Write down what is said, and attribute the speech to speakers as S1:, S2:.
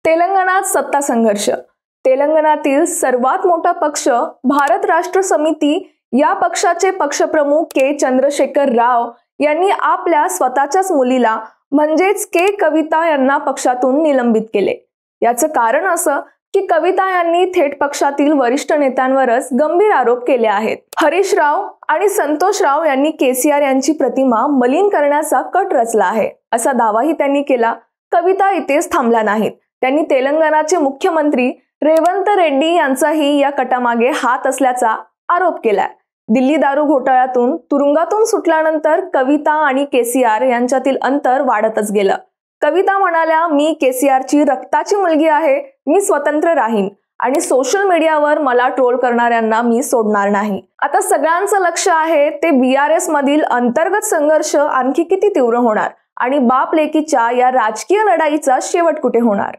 S1: तेलंगणात सत्ता संघर्ष. तेलंगणातील सर्वात मोठा पक्ष भारत राष्ट्र समिती या पक्षाचे पक्षप्रमुख के चंद्रशेखर राव यांनी आपल्या स्वतःच्याच मुलीला म्हणजेच के कविता यांना पक्षातून निलंबित केले. याचं कारण असं की कविता यांनी थेट पक्षातील वरिष्ठ नेत्यांवरच गंभीर आरोप केले आहेत. हरीश राव आणि संतोष राव यांनी केसीआर यांची प्रतिमा मलिन करण्याचा कट रचला आहे असा दावाही त्यांनी केला. कविता इथेच थांबल्या नाहीत. त्यांनी तेलंगणाचे मुख्यमंत्री रेवंत रेड्डी यांचाही या कटामागे हात असल्याचा आरोप केलाय. दिल्ली दारू घोटाळ्यातून तुरुंगातून सुटल्यानंतर कविता आणि केसीआर यांच्यातील अंतर वाढतच गेलं. कविता म्हणाल्या, मी केसीआरची रक्ताची मुलगी आहे, मी स्वतंत्र राहीन आणि सोशल मीडियावर मला ट्रोल करणाऱ्यांना मी सोडणार नाही. आता सगळ्यांचं लक्ष आहे ते बीआरएस मधील अंतर्गत संघर्ष आणखी किती तीव्र होणार आणि बाप लेकीच्या या राजकीय लढाईचा शेवट कुठे होणार.